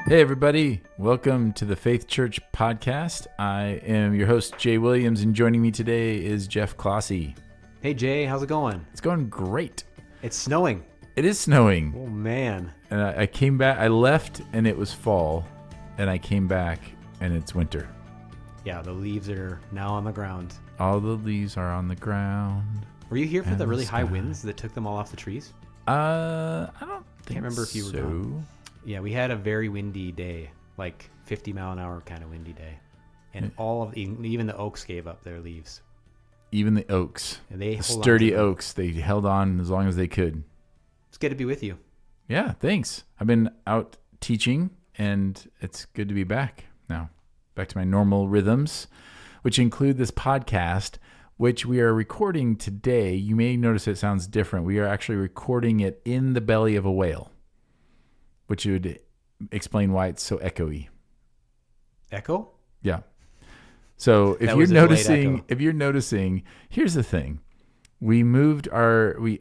Hey, everybody. Welcome to the Faith Church podcast. I am your host, Jay Williams, and joining me today is Jeff Clossy. Hey, Jay. How's it going? It's going great. It's snowing. It is snowing. Oh, man. And I came back. I left, and it was fall, and I came back, and it's winter. Yeah, the leaves are now on the ground. All the leaves are on the ground. Were you here for and the really sky. high winds that took them all off the trees? I don't think Can't remember if you were so. gone. Yeah, we had a very windy day, like 50 mile an hour kind of windy day. And even the oaks gave up their leaves. Even the oaks. And they The hold on sturdy to them. oaks. They held on as long as they could. It's good to be with you. Yeah, thanks. I've been out teaching, and it's good to be back now. Back to my normal rhythms, which include this podcast, which we are recording today. You may notice it sounds different. We are actually recording it in the belly of a whale, which would explain why it's so echoey. Echo? Yeah. So That was his late echo. if you're noticing, here's the thing. We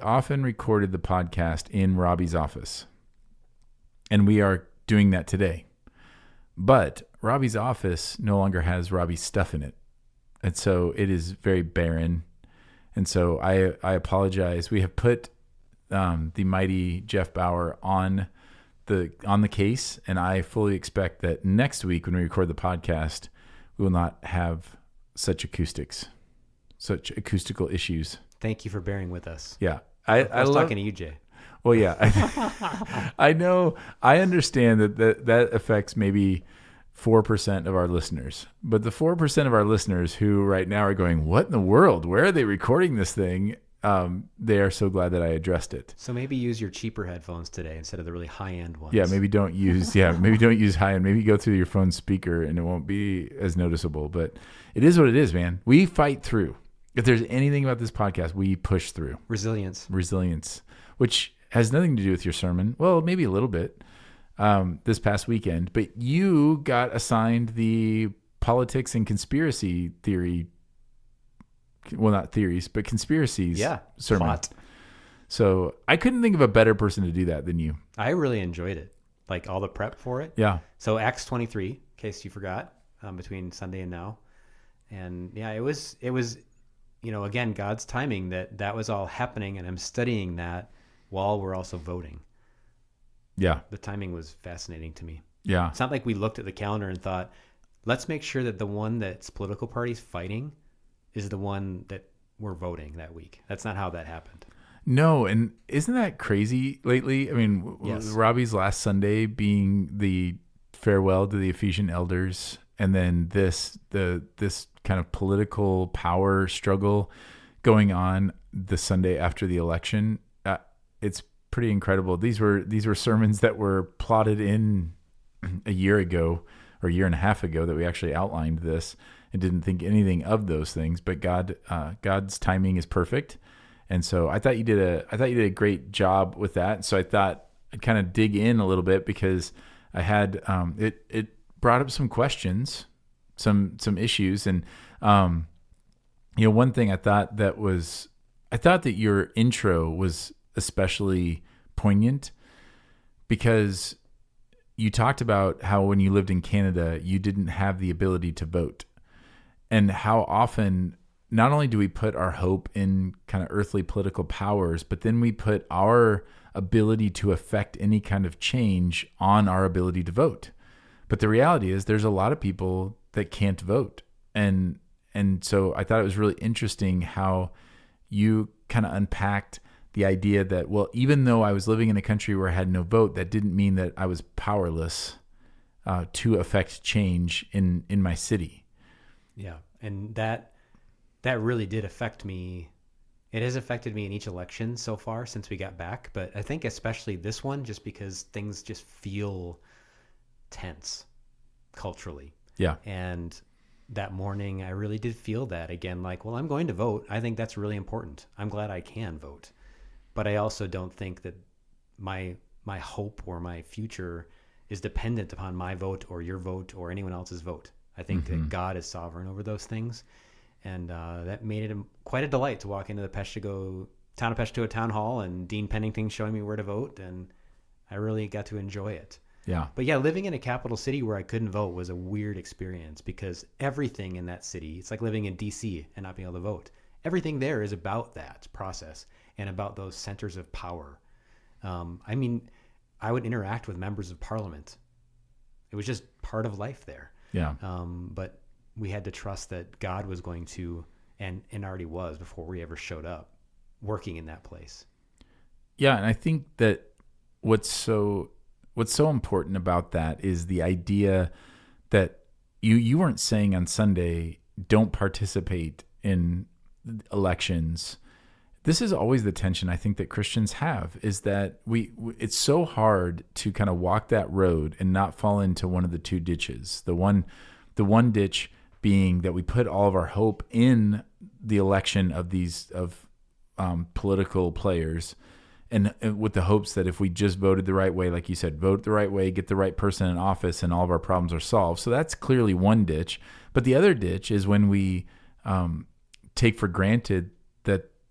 often recorded the podcast in Robbie's office, and we are doing that today. But Robbie's office no longer has Robbie's stuff in it. And so it is very barren. And so I apologize. We have put the mighty Jeff Bauer on the case, and I fully expect that next week when we record the podcast, we will not have such acoustical issues. Thank you for bearing with us. Yeah. I was talking to you, Jay. Well, yeah, I know. I understand that affects maybe 4% of our listeners, but the 4% of our listeners who right now are going, "What in the world? Where are they recording this thing?" They are so glad that I addressed it. So maybe use your cheaper headphones today instead of the really high-end ones. Yeah, maybe don't use high end. Maybe go through your phone speaker, and it won't be as noticeable. But it is what it is, man. We fight through. If there's anything about this podcast, we push through. Resilience, which has nothing to do with your sermon. Well, maybe a little bit this past weekend. But you got assigned the politics and conspiracy theory. Well, not theories, but conspiracies sermon. Plot. So I couldn't think of a better person to do that than you. I really enjoyed it, like all the prep for it. Yeah. So Acts 23, in case you forgot, between Sunday and now. And yeah, it was, again, God's timing that was all happening, and I'm studying that while we're also voting. Yeah. The timing was fascinating to me. Yeah. It's not like we looked at the calendar and thought, let's make sure that the one that's political party's fighting is the one that we're voting that week. That's not how that happened. No, and isn't that crazy lately? I mean, Yes. Robbie's last Sunday being the farewell to the Ephesian elders, and then this kind of political power struggle going on the Sunday after the election. It's pretty incredible. These were sermons that were plotted in a year ago or a year and a half ago that we actually outlined this and didn't think anything of those things. But God's timing is perfect. And so I thought you did a great job with that. So I thought I'd kind of dig in a little bit because I had it brought up some questions, some issues, and one thing I thought that your intro was especially poignant because you talked about how when you lived in Canada you didn't have the ability to vote, and how often not only do we put our hope in kind of earthly political powers, but then we put our ability to affect any kind of change on our ability to vote. But the reality is there's a lot of people that can't vote. And so I thought it was really interesting how you kind of unpacked the idea that, well, even though I was living in a country where I had no vote, that didn't mean that I was powerless to affect change in my city. Yeah. And that really did affect me. It has affected me in each election so far since we got back. But I think especially this one, just because things just feel tense culturally. Yeah. And that morning, I really did feel that again, like, well, I'm going to vote. I think that's really important. I'm glad I can vote. But I also don't think that my hope or my future is dependent upon my vote or your vote or anyone else's vote. I think that God is sovereign over those things. And that made it quite a delight to walk into the town of Peshtigo town hall and Dean Pennington showing me where to vote. And I really got to enjoy it. Yeah. But yeah, living in a capital city where I couldn't vote was a weird experience because everything in that city, it's like living in DC and not being able to vote. Everything there is about that process and about those centers of power. I mean, I would interact with members of parliament. It was just part of life there. Yeah. But we had to trust that God was going to, and already was before we ever showed up, working in that place. Yeah, and I think that what's so important about that is the idea that you weren't saying on Sunday, don't participate in elections. This is always the tension I think that Christians have, is that it's so hard to kind of walk that road and not fall into one of the two ditches. The one ditch being that we put all of our hope in the election of these political players, and with the hopes that if we just voted the right way, like you said, vote the right way, get the right person in office, and all of our problems are solved. So that's clearly one ditch. But the other ditch is when we take for granted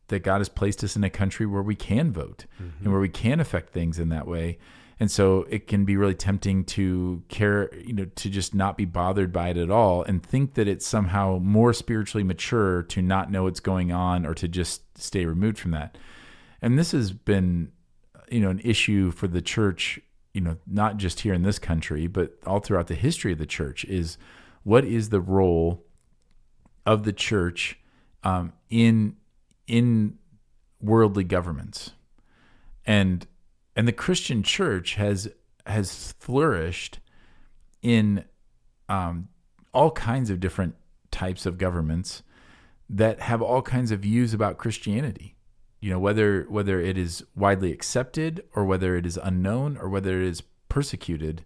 that God has placed us in a country where we can vote and where we can affect things in that way. And so it can be really tempting to to just not be bothered by it at all and think that it's somehow more spiritually mature to not know what's going on or to just stay removed from that. And this has been, an issue for the church, not just here in this country, but all throughout the history of the church, is what is the role of the church in worldly governments. And the Christian church has flourished in all kinds of different types of governments that have all kinds of views about Christianity. Whether it is widely accepted or whether it is unknown or whether it is persecuted,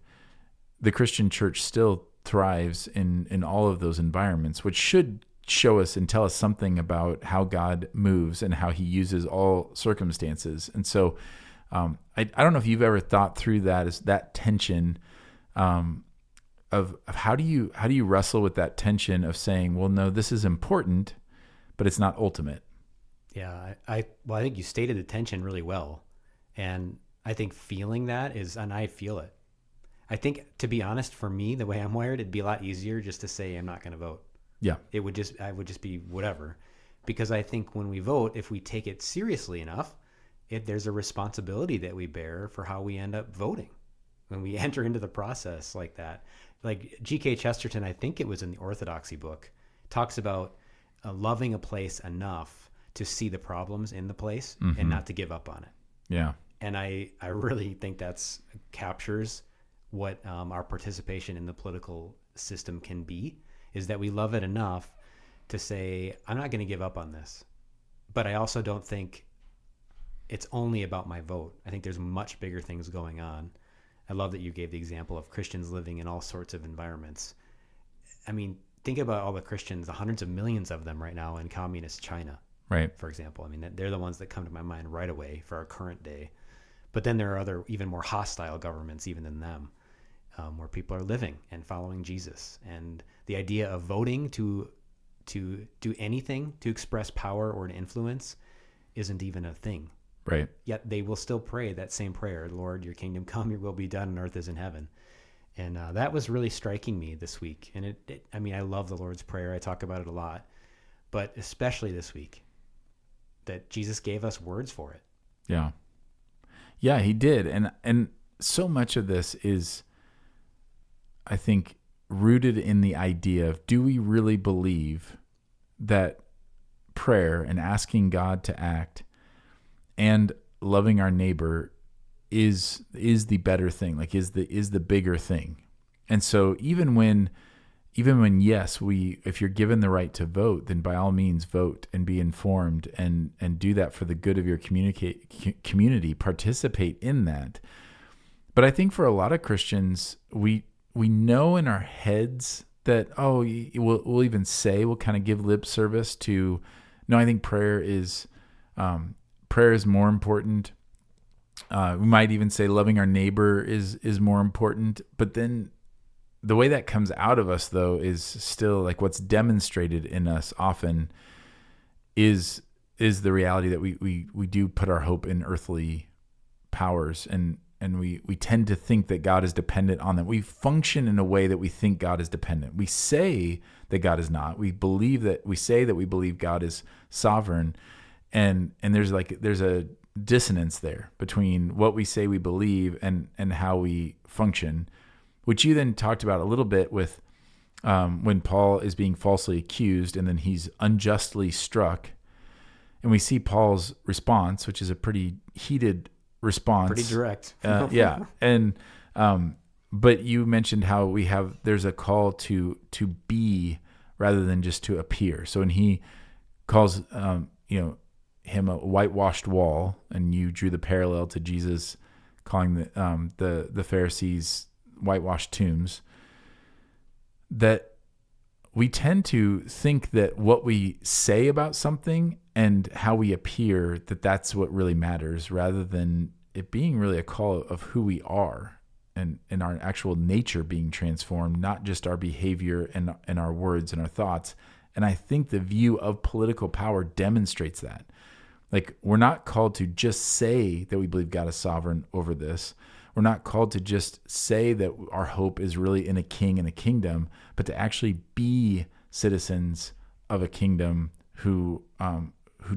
the Christian church still thrives in all of those environments, which should show us and tell us something about how God moves and how he uses all circumstances. And so I don't know if you've ever thought through that, as that tension of how do you wrestle with that tension of saying, well, no, this is important, but it's not ultimate. Yeah, I think you stated the tension really well. And I think feeling that and I feel it. I think, to be honest, for me, the way I'm wired, it'd be a lot easier just to say I'm not going to vote. Yeah. I would just be whatever. Because I think when we vote, if we take it seriously enough, there's a responsibility that we bear for how we end up voting when we enter into the process like that. Like G.K. Chesterton, I think it was in the Orthodoxy book, talks about loving a place enough to see the problems in the place and not to give up on it. Yeah. And I really think that's captures what our participation in the political system can be, is that we love it enough to say, I'm not going to give up on this. But I also don't think it's only about my vote. I think there's much bigger things going on. I love that you gave the example of Christians living in all sorts of environments. I mean, think about all the Christians, the hundreds of millions of them right now in communist China. Right. For example, I mean, they're the ones that come to my mind right away for our current day. But then there are other even more hostile governments even than them, where people are living and following Jesus. And the idea of voting to do anything to express power or to influence isn't even a thing. Right. Yet they will still pray that same prayer, Lord, your kingdom come, your will be done on earth as in heaven. And that was really striking me this week. And I love the Lord's Prayer. I talk about it a lot, but especially this week, that Jesus gave us words for it. Yeah. Yeah, he did. And so much of this is, I think, rooted in the idea of, do we really believe that prayer and asking God to act and loving our neighbor is the better thing, like is the bigger thing? And so even when yes, if you're given the right to vote, then by all means vote and be informed and do that for the good of your community, participate in that. But I think for a lot of Christians, we know in our heads that, we'll even say, we'll kind of give lip service to, no, I think prayer is more important. We might even say loving our neighbor is more important. But then the way that comes out of us, though, is still like what's demonstrated in us often is the reality that we do put our hope in earthly powers and we tend to think that God is dependent on them. We function in a way that we think God is dependent. We say that God is not. We say that we believe God is sovereign, and there's a dissonance there between what we say we believe and how we function, which you then talked about a little bit with when Paul is being falsely accused and then he's unjustly struck. And we see Paul's response, which is a pretty heated response. Pretty direct. Yeah. And, but you mentioned how there's a call to be rather than just to appear. So when he calls, him a whitewashed wall, and you drew the parallel to Jesus calling the Pharisees whitewashed tombs, that we tend to think that what we say about something and how we appear, that's what really matters, rather than it being really a call of who we are and our actual nature being transformed, not just our behavior and our words and our thoughts. And I think the view of political power demonstrates that. Like, we're not called to just say that we believe God is sovereign over this. We're not called to just say that our hope is really in a king and a kingdom, but to actually be citizens of a kingdom who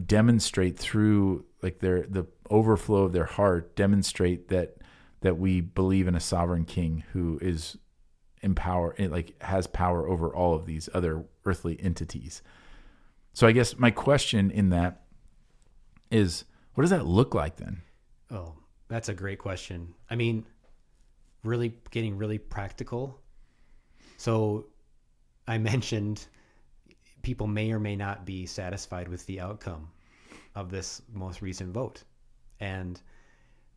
demonstrate through the overflow of their heart, demonstrate that we believe in a sovereign king who is has power over all of these other earthly entities. So I guess my question in that is, what does that look like then? Oh, that's a great question. I mean, really getting really practical. So I mentioned people may or may not be satisfied with the outcome of this most recent vote. And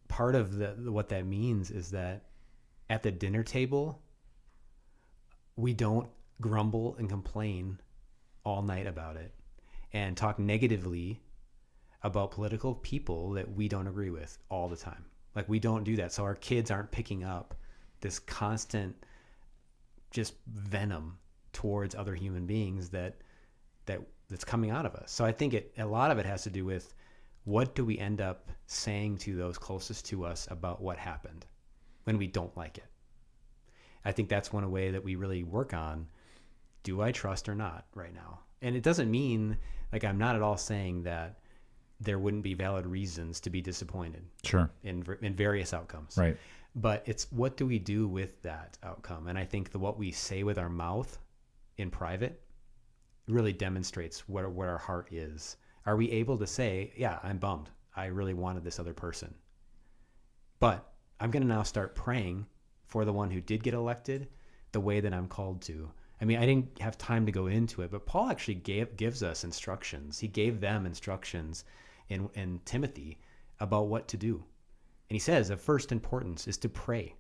part of what that means is that at the dinner table, we don't grumble and complain all night about it and talk negatively about political people that we don't agree with all the time. Like, we don't do that. So our kids aren't picking up this constant just venom towards other human beings that's coming out of us. So I think a lot of it has to do with, what do we end up saying to those closest to us about what happened when we don't like it? I think that's one way that we really work on, do I trust or not right now? And it doesn't mean, I'm not at all saying that there wouldn't be valid reasons to be disappointed. Sure. In various outcomes. Right. But it's, what do we do with that outcome? And I think what we say with our mouth in private really demonstrates what our heart is. Are we able to say, yeah, I'm bummed. I really wanted this other person, but I'm going to now start praying for the one who did get elected the way that I'm called to. I mean, I didn't have time to go into it, but Paul actually gives us instructions. He gave them instructions in Timothy about what to do. And he says of first importance is to pray.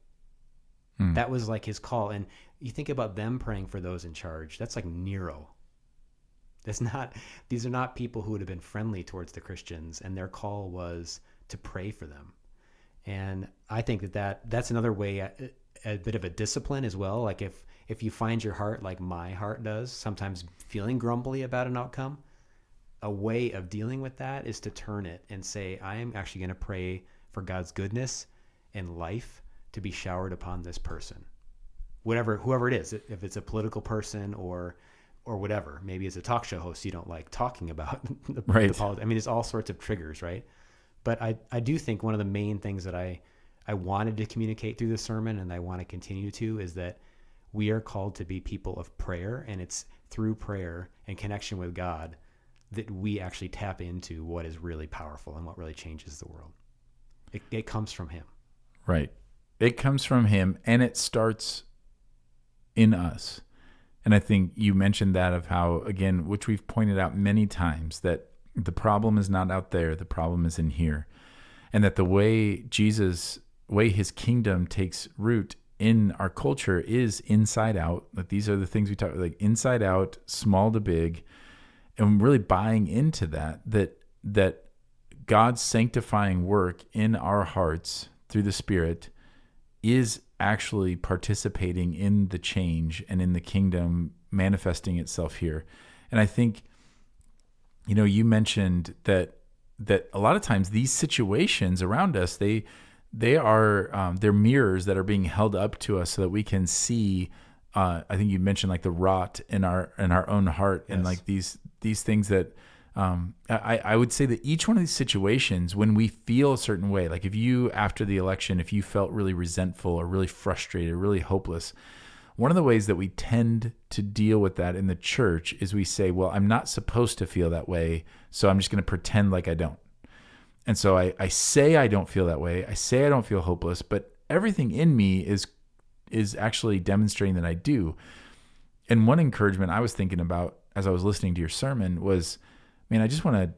That was like his call. And you think about them praying for those in charge. That's like Nero. These are not people who would have been friendly towards the Christians, and their call was to pray for them. And I think that's another way, a bit of a discipline as well. Like if you find your heart, like my heart does, sometimes feeling grumbly about an outcome, a way of dealing with that is to turn it and say, I am actually going to pray for God's goodness and life to be showered upon this person, whoever it is. If it's a political person or whatever, maybe as a talk show host, you don't like talking about the politics. I mean, there's all sorts of triggers, right? But I do think one of the main things that I wanted to communicate through the sermon, and I want to continue to, is that we are called to be people of prayer, and it's through prayer and connection with God that we actually tap into what is really powerful and what really changes the world. It comes from him. Right. It comes from him, and it starts in us. And I think you mentioned that, of how, again, which we've pointed out many times, that the problem is not out there, the problem is in here. And that the way his kingdom takes root in our culture is inside out. Like, these are the things we talk about, like inside out, small to big, and really buying into that God's sanctifying work in our hearts through the Spirit is actually participating in the change and in the kingdom manifesting itself here. And I think, you mentioned that a lot of times these situations around us, they're mirrors that are being held up to us so that we can see. I think you mentioned like the rot in our own heart, and Yes. like these things that I would say that each one of these situations, when we feel a certain way, like if you after the election, if you felt really resentful or really frustrated, really hopeless, one of the ways that we tend to deal with that in the church is we say, well, I'm not supposed to feel that way, so I'm just going to pretend like I don't. And so I say I don't feel that way. I say I don't feel hopeless, but everything in me is actually demonstrating that I do. And one encouragement I was thinking about as I was listening to your sermon was, man, I just want to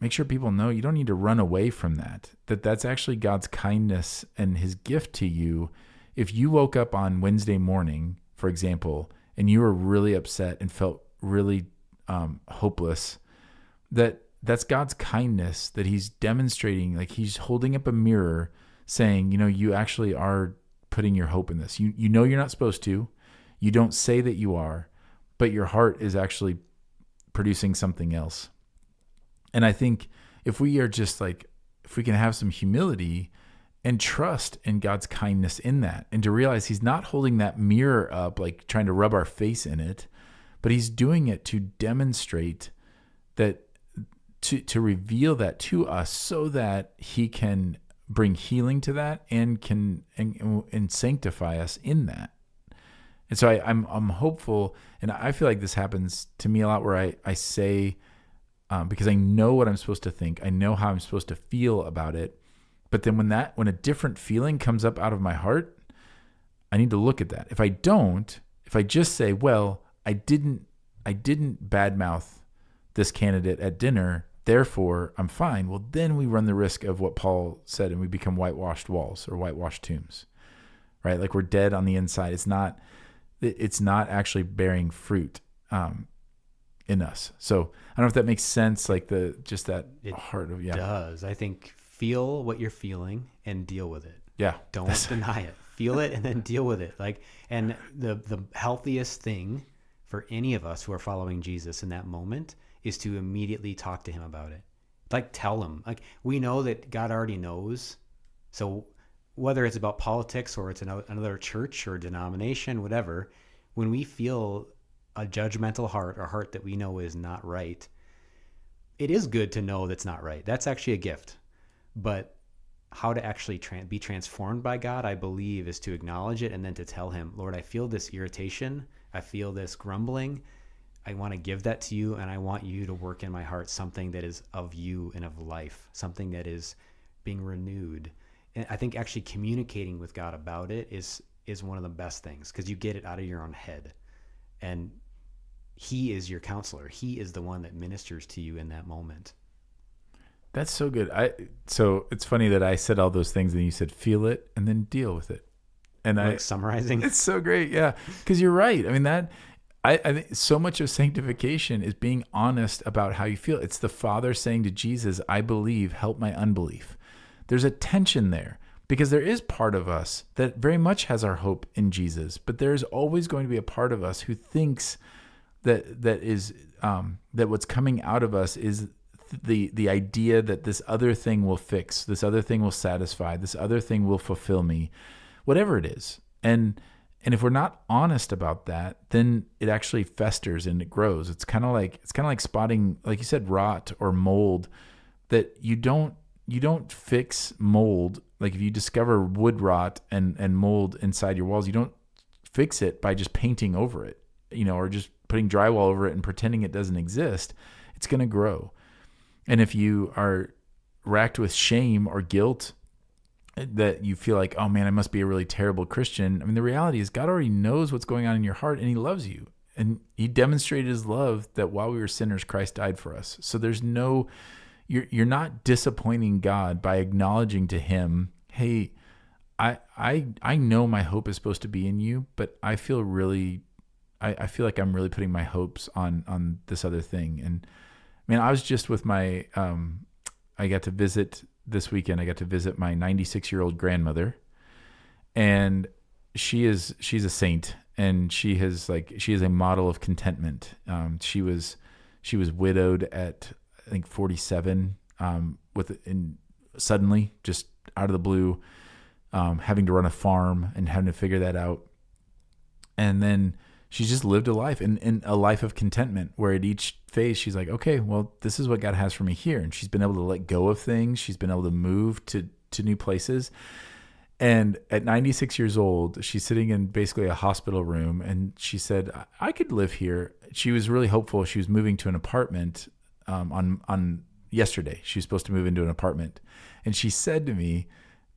make sure people know you don't need to run away from that. That's actually God's kindness and his gift to you. If you woke up on Wednesday morning, for example, and you were really upset and felt really hopeless, that's God's kindness that he's demonstrating. Like he's holding up a mirror saying, you actually are putting your hope in this. You know you're not supposed to. You don't say that you are, but your heart is actually producing something else. And I think if we can have some humility and trust in God's kindness in that, and to realize he's not holding that mirror up, like trying to rub our face in it, but he's doing it to demonstrate that, to reveal that to us so that he can bring healing to that and can and sanctify us in that. And so I'm hopeful, and I feel like this happens to me a lot where I say, because I know what I'm supposed to think, I know how I'm supposed to feel about it, but then when a different feeling comes up out of my heart, I need to look at that. If I just say, well, I didn't badmouth this candidate at dinner, therefore I'm fine. Well, then we run the risk of what Paul said, and we become whitewashed walls or whitewashed tombs, right? Like we're dead on the inside. It's not actually bearing fruit in us. So I don't know if that makes sense. Like heart of, yeah. It does. I think feel what you're feeling and deal with it. Yeah. Don't deny it. Feel it and then deal with it. And the healthiest thing for any of us who are following Jesus in that moment is to immediately talk to him about it. Like tell him. Like we know that God already knows. So whether it's about politics or it's another church or denomination, whatever, when we feel a judgmental heart, or a heart that we know is not right, it is good to know that's not right. That's actually a gift. But how to actually be transformed by God, I believe, is to acknowledge it and then to tell him, Lord, I feel this irritation. I feel this grumbling. I want to give that to you, and I want you to work in my heart something that is of you and of life, something that is being renewed. And I think actually communicating with God about it is one of the best things, because you get it out of your own head. And he is your counselor. He is the one that ministers to you in that moment. That's so good. So it's funny that I said all those things and you said feel it and then deal with it. And summarizing. It's so great. Yeah. Because you're right. I mean, I think so much of sanctification is being honest about how you feel. It's the Father saying to Jesus, I believe, help my unbelief. There's a tension there because there is part of us that very much has our hope in Jesus, but there's always going to be a part of us who thinks that what's coming out of us is the idea that this other thing will fix, this other thing will satisfy, this other thing will fulfill me, whatever it is. And if we're not honest about that, then it actually festers and it grows. It's kind of like spotting, like you said, rot or mold. That you don't fix mold. Like if you discover wood rot and mold inside your walls, you don't fix it by just painting over it, or just putting drywall over it and pretending it doesn't exist. It's going to grow. And if you are racked with shame or guilt, that you feel like, oh man, I must be a really terrible Christian. I mean, the reality is God already knows what's going on in your heart and he loves you. And he demonstrated his love that while we were sinners, Christ died for us. So there's you're not disappointing God by acknowledging to him, hey, I know my hope is supposed to be in you, but I feel I feel like I'm really putting my hopes on this other thing. And man, I was just with my, I got to visit this weekend. I got to visit my 96-year-old grandmother, and she's a saint, and she is a model of contentment. She was widowed at, I think, 47, suddenly, just out of the blue. having to run a farm and having to figure that out. And then she's just lived a life in a life of contentment, where at each phase she's like, okay, well, this is what God has for me here. And she's been able to let go of things. She's been able to move to new places. And at 96 years old, she's sitting in basically a hospital room, and she said, I could live here. She was really hopeful. She was moving to an apartment on yesterday. She was supposed to move into an apartment. And she said to me,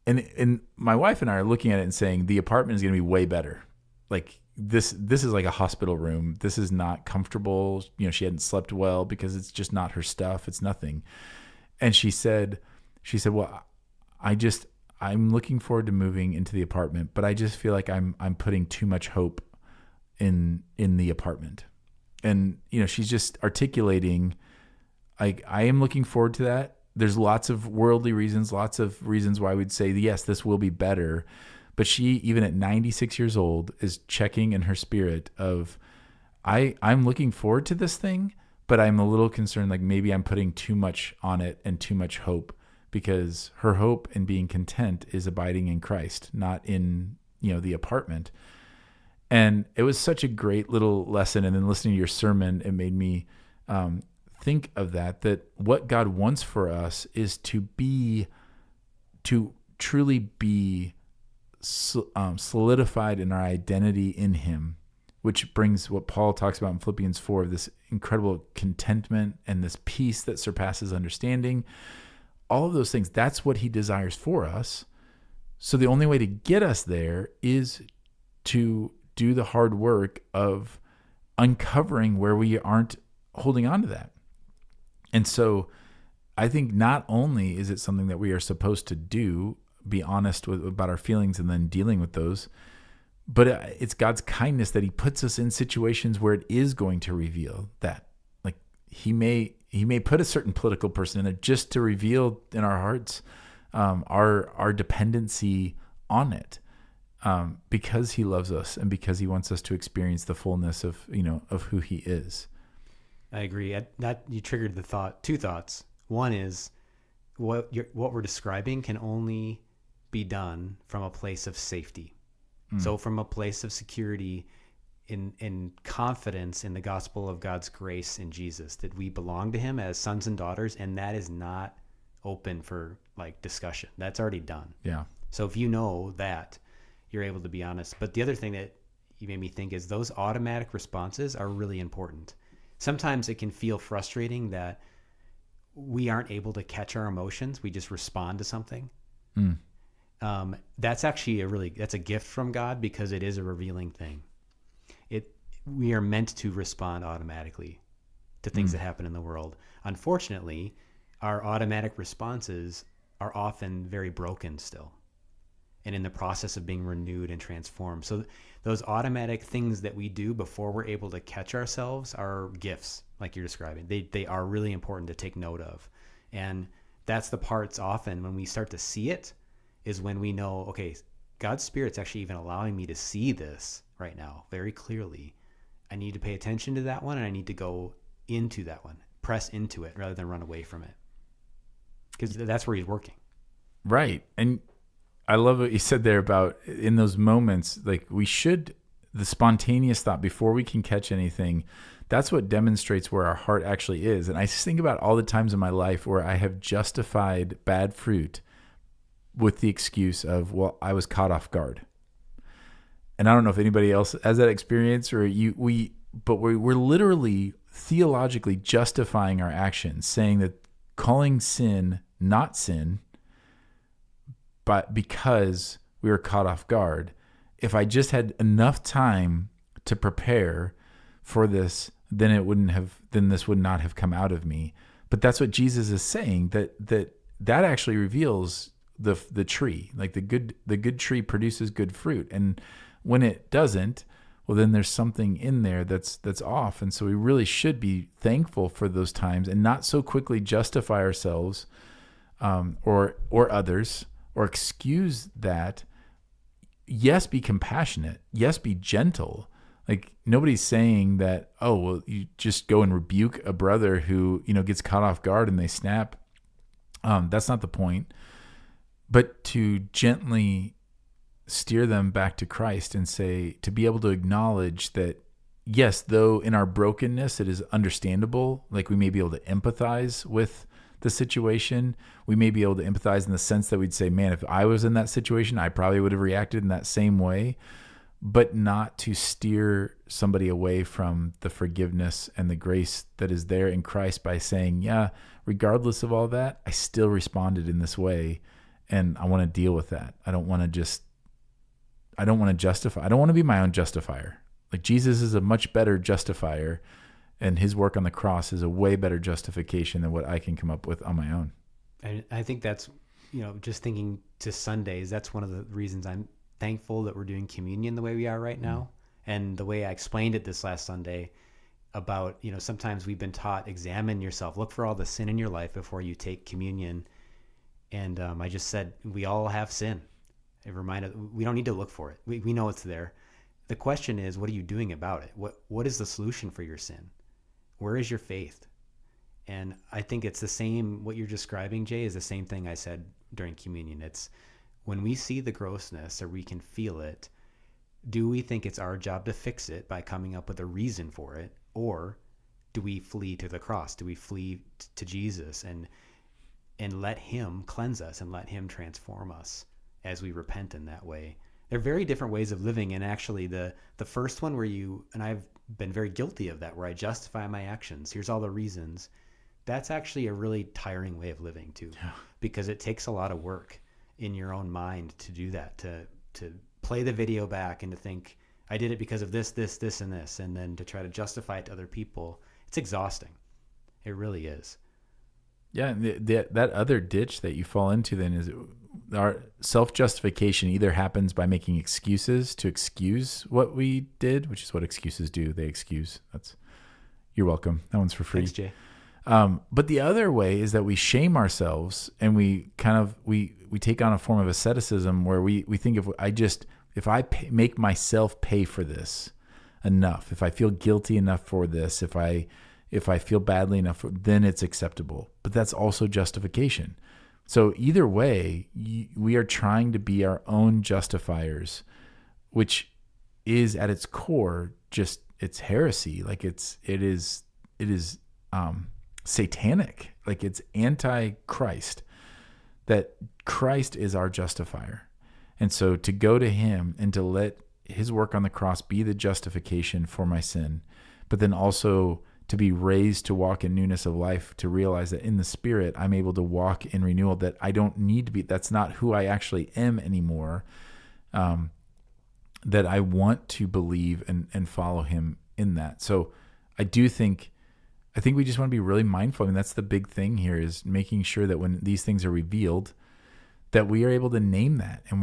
and my wife and I are looking at it and saying, the apartment is going to be way better. Like this is like a hospital room. This is not comfortable. She hadn't slept well because it's just not her stuff. It's nothing. And she said, well, I'm looking forward to moving into the apartment, but I just feel like I'm putting too much hope in the apartment. And, she's just articulating, like, I am looking forward to that. There's lots of worldly reasons, lots of reasons why we'd say, yes, this will be better. But she, even at 96 years old, is checking in her spirit of, I'm looking forward to this thing, but I'm a little concerned, like maybe I'm putting too much on it and too much hope, because her hope in being content is abiding in Christ, not in, the apartment. And it was such a great little lesson. And then listening to your sermon, it made me think of that what God wants for us is to truly be solidified in our identity in him, which brings what Paul talks about in Philippians 4, this incredible contentment and this peace that surpasses understanding. All of those things, that's what he desires for us. So the only way to get us there is to do the hard work of uncovering where we aren't holding on to that. And so I think not only is it something that we are supposed to do, be honest about our feelings and then dealing with those, but it's God's kindness that he puts us in situations where it is going to reveal that. Like he may put a certain political person in it just to reveal in our hearts our dependency on it, because he loves us and because he wants us to experience the fullness of who he is. I agree. That you triggered two thoughts. One is what we're describing can only be done from a place of safety. So from a place of security, in confidence in the gospel of God's grace in Jesus, that we belong to him as sons and daughters, and that is not open for like discussion. That's already done. Yeah. So if you know that, you're able to be honest. But the other thing that you made me think is those automatic responses are really important. Sometimes it can feel frustrating that we aren't able to catch our emotions. We just respond to something. That's actually that's a gift from God, because it is a revealing thing. We are meant to respond automatically to things that happen in the world. Unfortunately, our automatic responses are often very broken still, and in the process of being renewed and transformed. So those automatic things that we do before we're able to catch ourselves are gifts, like you're describing. They are really important to take note of. And that's the parts often when we start to see it is when we know, okay, God's Spirit's actually even allowing me to see this right now very clearly. I need to pay attention to that one, and I need to go into that one, press into it rather than run away from it, because that's where he's working. Right. And I love what you said there about in those moments, like the spontaneous thought before we can catch anything, that's what demonstrates where our heart actually is. And I just think about all the times in my life where I have justified bad fruit with the excuse of, well, I was caught off guard. And I don't know if anybody else has that experience, or we're literally theologically justifying our actions, saying that calling sin not sin, but because we were caught off guard. If I just had enough time to prepare for this, then this would not have come out of me. But that's what Jesus is saying, that actually reveals the tree. Like the good tree produces good fruit. And when it doesn't, well, then there's something in there that's off. And so we really should be thankful for those times and not so quickly justify ourselves or others, or excuse that. Yes, be compassionate. Yes, be gentle. Like nobody's saying that, oh, well, you just go and rebuke a brother who, gets caught off guard and they snap. That's not the point. But to gently steer them back to Christ and say, to be able to acknowledge that, yes, though in our brokenness, it is understandable. Like we may be able to empathize with the situation. We may be able to empathize in the sense that we'd say, man, if I was in that situation, I probably would have reacted in that same way, but not to steer somebody away from the forgiveness and the grace that is there in Christ by saying, yeah, regardless of all that, I still responded in this way. And I want to deal with that. I don't want to justify. I don't want to be my own justifier. Like Jesus is a much better justifier, and his work on the cross is a way better justification than what I can come up with on my own. And I think that's, just thinking to Sundays, that's one of the reasons I'm thankful that we're doing communion the way we are right now. And the way I explained it this last Sunday about, sometimes we've been taught, examine yourself, look for all the sin in your life before you take communion. And I just said, we all have sin. It reminded, we don't need to look for it. We know it's there. The question is, what are you doing about it? What is the solution for your sin? Where is your faith? And I think it's the same, what you're describing, Jay, is the same thing I said during communion. It's when we see the grossness or we can feel it, do we think it's our job to fix it by coming up with a reason for it? Or do we flee to the cross? Do we flee to Jesus and let him cleanse us and let him transform us as we repent in that way? They're very different ways of living. And actually the first one where and I've been very guilty of that, where I justify my actions. Here's all the reasons. That's actually a really tiring way of living too, because it takes a lot of work in your own mind to do that, to play the video back and to think, I did it because of this, this, this, and this. And then to try to justify it to other people. It's exhausting. It really is. Yeah, that other ditch that you fall into then is our self-justification either happens by making excuses to excuse what we did, which is what excuses do. They excuse. You're welcome. That one's for free. Thanks, Jay. But the other way is that we shame ourselves and we take on a form of asceticism where we think if I make myself pay for this enough, if I feel guilty enough for this, if I feel badly enough, then it's acceptable. But that's also justification. So either way, we are trying to be our own justifiers, which is at its core just it's heresy. Like it is satanic. Like it's anti-Christ. That Christ is our justifier, and so to go to him and to let his work on the cross be the justification for my sin, but then also to be raised to walk in newness of life, to realize that in the Spirit, I'm able to walk in renewal, that I don't need to be, that's not who I actually am anymore, that I want to believe and follow him in that. So I think we just want to be really mindful. I mean, that's the big thing here, is making sure that when these things are revealed, that we are able to name that, and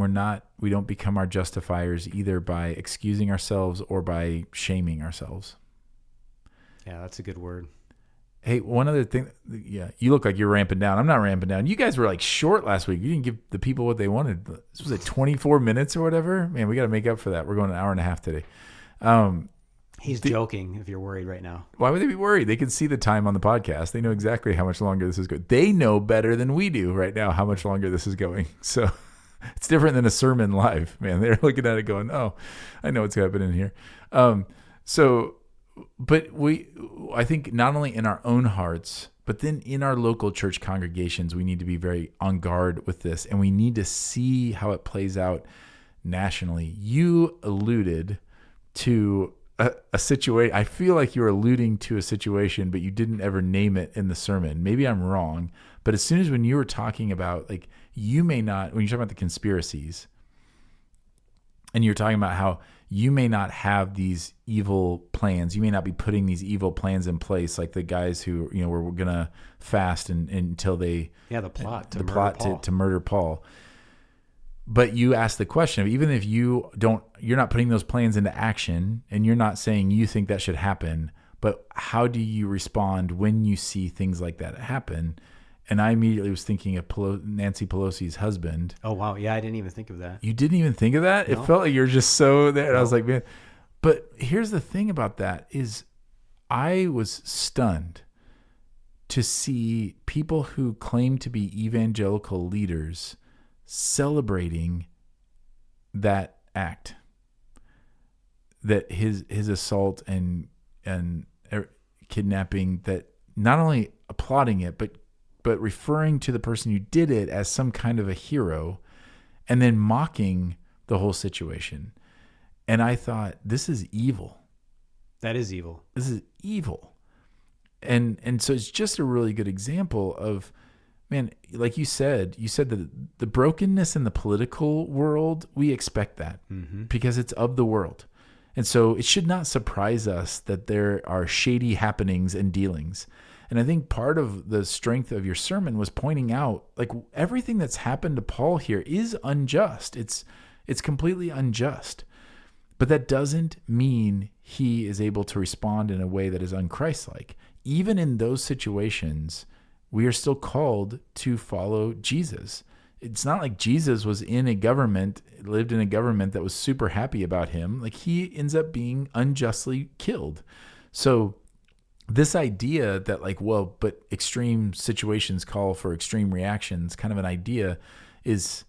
we don't become our justifiers either by excusing ourselves or by shaming ourselves. Yeah, that's a good word. Hey, one other thing. Yeah, you look like you're ramping down. I'm not ramping down. You guys were like short last week. You didn't give the people what they wanted. This was 24 minutes or whatever. Man, we got to make up for that. We're going an hour and a half today. He's joking if you're worried right now. Why would they be worried? They can see the time on the podcast. They know exactly how much longer this is going. They know better than we do right now how much longer this is going. So it's different than a sermon live, man. They're looking at it going, oh, I know what's happening here. But I think not only in our own hearts, but then in our local church congregations, we need to be very on guard with this, and we need to see how it plays out nationally. You alluded to a situation. I feel like you were alluding to a situation, but you didn't ever name it in the sermon. Maybe I'm wrong, but as soon as when you were talking about, like, when you're talking about the conspiracies, and you're talking about how you may not have these evil plans, you may not be putting these evil plans in place, like the guys who were gonna fast until they the plot to murder Paul. But you asked the question of, even if you're not putting those plans into action, and you're not saying you think that should happen, but how do you respond when you see things like that happen? And I immediately was thinking of Nancy Pelosi's husband. Oh, wow. Yeah, I didn't even think of that. You didn't even think of that? No. It felt like you're just so there. No. I was like, man. But here's the thing about that is I was stunned to see people who claim to be evangelical leaders celebrating that act, that his assault and kidnapping, that not only applauding it, but referring to the person who did it as some kind of a hero, and then mocking the whole situation. And I thought, this is evil. That is evil. This is evil. And so it's just a really good example of, man, like you said that the brokenness in the political world, we expect that because it's of the world. And so it should not surprise us that there are shady happenings and dealings. And I think part of the strength of your sermon was pointing out, like, everything that's happened to Paul here is unjust. It's completely unjust. But that doesn't mean he is able to respond in a way that is unchristlike. Even in those situations, we are still called to follow Jesus. It's not like Jesus was lived in a government that was super happy about him. Like, he ends up being unjustly killed. So this idea that, like, well, but extreme situations call for extreme reactions, kind of an idea is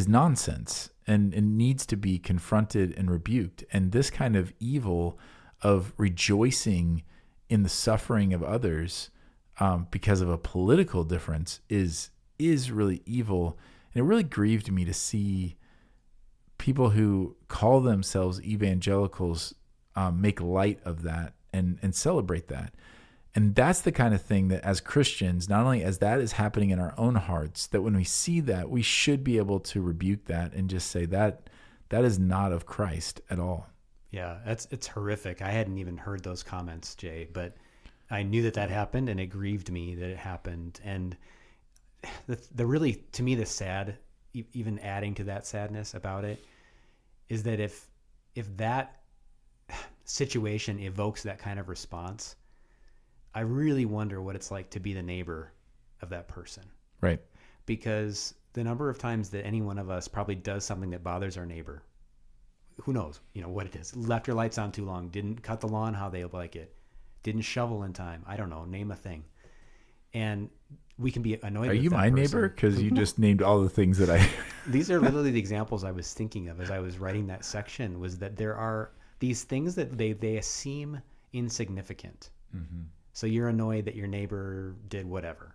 nonsense and needs to be confronted and rebuked. And this kind of evil of rejoicing in the suffering of others because of a political difference is really evil. And it really grieved me to see people who call themselves evangelicals make light of that and celebrate that. And that's the kind of thing that, as Christians, not only as that is happening in our own hearts, that when we see that, we should be able to rebuke that and just say that is not of Christ at all. Yeah, it's horrific. I hadn't even heard those comments, Jay, but I knew that happened, and it grieved me that it happened. And the really, to me, the sad, even adding to that sadness about it, is that if that situation evokes that kind of response, I really wonder what it's like to be the neighbor of that person. Right. Because the number of times that any one of us probably does something that bothers our neighbor, who knows, what it is. Left your lights on too long, didn't cut the lawn how they like it, didn't shovel in time. I don't know, name a thing. And we can be annoyed with that person. Are you my neighbor? Because you just named all the things that I... These are literally the examples I was thinking of as I was writing that section, was that there are these things that they seem insignificant. Mm-hmm. So you're annoyed that your neighbor did whatever.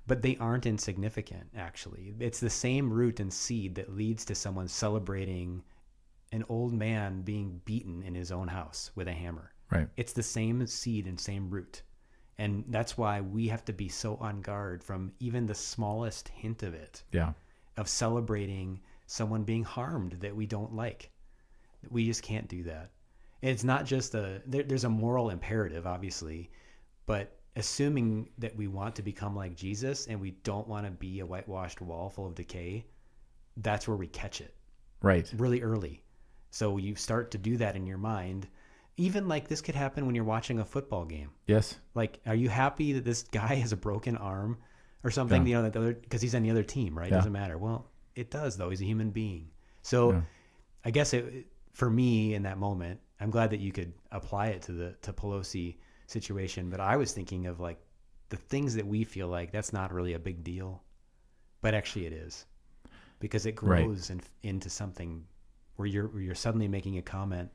But they aren't insignificant, actually. It's the same root and seed that leads to someone celebrating an old man being beaten in his own house with a hammer. Right. It's the same seed and same root. And that's why we have to be so on guard from even the smallest hint of it. Yeah. Of celebrating someone being harmed that we don't like. We just can't do that. It's not just there's a moral imperative, obviously, but assuming that we want to become like Jesus and we don't want to be a whitewashed wall full of decay, that's where we catch it. Right. Really early. So you start to do that in your mind. Even like this could happen when you're watching a football game. Yes. Like, are you happy that this guy has a broken arm or something? Yeah. Because he's on the other team, right? Yeah. Doesn't matter. Well, it does though. He's a human being. So I guess for me in that moment, I'm glad that you could apply it to Pelosi situation, but I was thinking of like the things that we feel like that's not really a big deal, but actually it is, because it grows into something where you're suddenly making a comment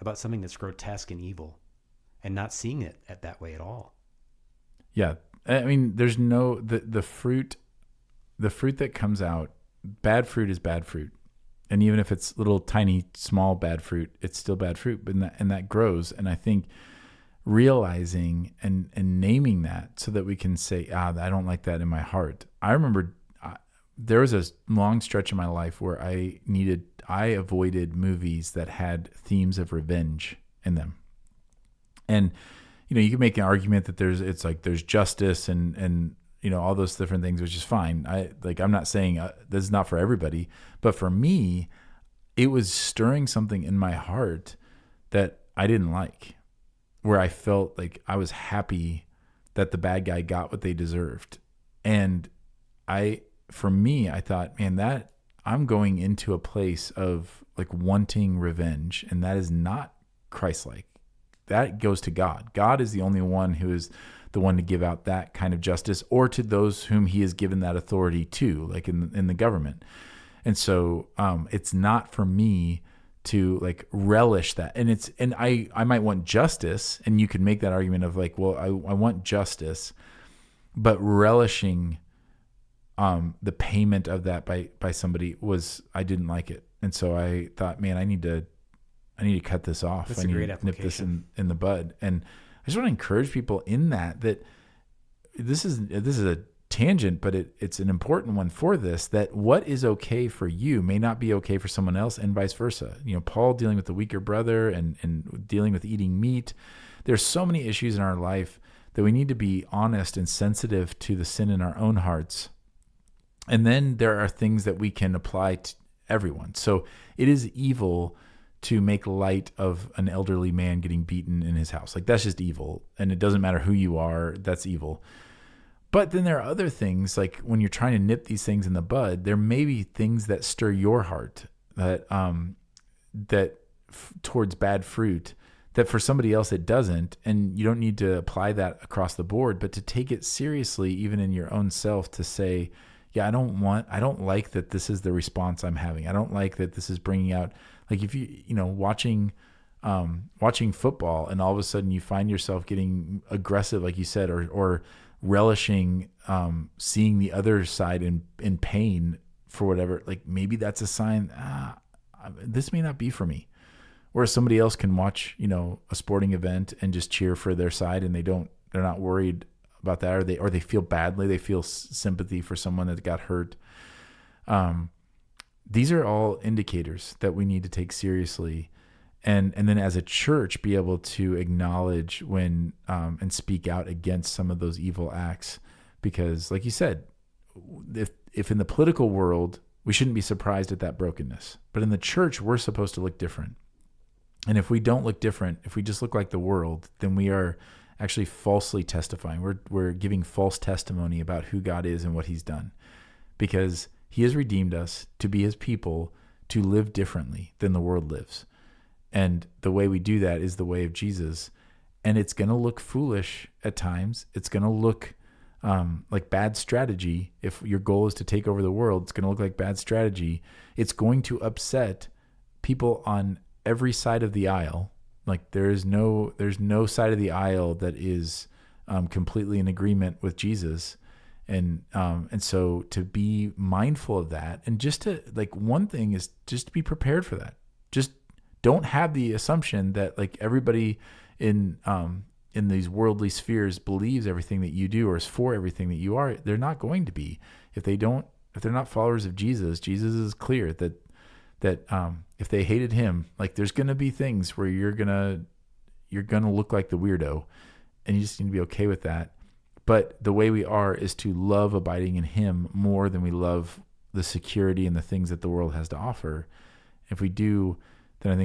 about something that's grotesque and evil and not seeing it that way at all. Yeah. I mean, there's no, the fruit that comes out, bad fruit is bad fruit. And even if it's little tiny, small bad fruit, it's still bad fruit, but that grows. And I think realizing and naming that so that we can say, I don't like that in my heart. I remember there was a long stretch in my life where I avoided movies that had themes of revenge in them. And, you can make an argument that there's justice and all those different things, which is fine. I'm not saying this is not for everybody, but for me, it was stirring something in my heart that I didn't like, where I felt like I was happy that the bad guy got what they deserved. And for me, I thought, man, that I'm going into a place of like wanting revenge, and that is not Christ-like. That goes to God. God is the only one who is the one to give out that kind of justice, or to those whom he has given that authority to, like in the government. And so it's not for me to like relish that. And I might want justice, and you can make that argument of like, well, I want justice, but relishing the payment of that by somebody I didn't like it. And so I thought, man, I need to cut this off. That's I a need great to nip this application. in the bud. And I just want to encourage people in that this is a tangent, but it's an important one for this, that what is okay for you may not be okay for someone else, and vice versa. You know, Paul dealing with the weaker brother and dealing with eating meat. There's so many issues in our life that we need to be honest and sensitive to the sin in our own hearts. And then there are things that we can apply to everyone. So it is evil to make light of an elderly man getting beaten in his house. Like, that's just evil. And it doesn't matter who you are, that's evil. But then there are other things, like when you're trying to nip these things in the bud, there may be things that stir your heart that towards bad fruit, that for somebody else it doesn't. And you don't need to apply that across the board, but to take it seriously, even in your own self, to say, yeah, I don't like that this is the response I'm having. I don't like that this is bringing out, like, if watching football and all of a sudden you find yourself getting aggressive, like you said, or relishing seeing the other side in pain for whatever, like maybe that's a sign, this may not be for me. Whereas somebody else can watch, a sporting event and just cheer for their side, and they're not worried about that, or they feel badly, they feel sympathy for someone that got hurt. These are all indicators that we need to take seriously, and then as a church be able to acknowledge when and speak out against some of those evil acts. Because like you said, if in the political world we shouldn't be surprised at that brokenness, but in the church we're supposed to look different. And if we don't look different, if we just look like the world, then we are actually falsely testifying. We're giving false testimony about who God is and what he's done, because he has redeemed us to be his people, to live differently than the world lives. And the way we do that is the way of Jesus. And it's going to look foolish at times. It's going to look like bad strategy. If your goal is to take over the world, it's going to look like bad strategy. It's going to upset people on every side of the aisle. Like there's no side of the aisle that is completely in agreement with Jesus. And so to be mindful of that, and just to, like, one thing is just to be prepared for that. Just don't have the assumption that like everybody in these worldly spheres believes everything that you do or is for everything that you are. They're not going to be. If they're not followers of Jesus, Jesus is clear that if they hated him, like there's going to be things where you're going to look like the weirdo, and you just need to be okay with that. But the way we are is to love abiding in him more than we love the security and the things that the world has to offer. If we do, then I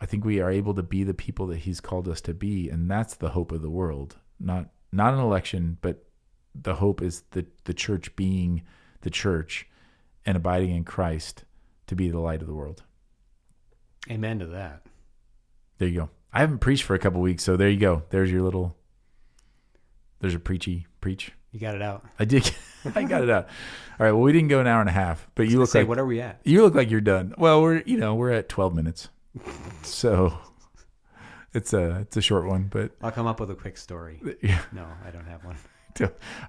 think we are able to be the people that he's called us to be. And that's the hope of the world, not an election, but the hope is the church being the church and abiding in Christ to be the light of the world. Amen to that. There you go. I haven't preached for a couple weeks, so there you go. There's your preach. You got it out. I did. I got it out. All right. Well, we didn't go an hour and a half, but you look like, what are we at? You look like you're done. Well, we're at 12 minutes. So it's a short one, but I'll come up with a quick story. Yeah. No, I don't have one.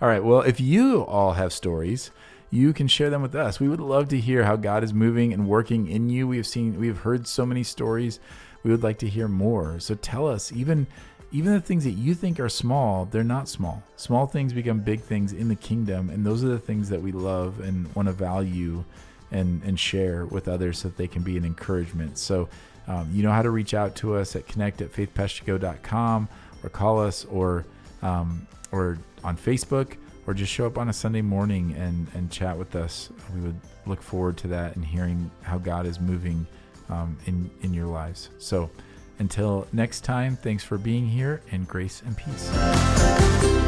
All right. Well, if you all have stories, you can share them with us. We would love to hear how God is moving and working in you. We've heard so many stories. We would like to hear more. So tell us, even the things that you think are small, they're not small. Small things become big things in the kingdom. And those are the things that we love and want to value and share with others so that they can be an encouragement. So you know how to reach out to us at connect@faithpastogo.com, or call us, or on Facebook, or just show up on a Sunday morning and chat with us. We would look forward to that and hearing how God is moving in your lives. So until next time, thanks for being here, and grace and peace.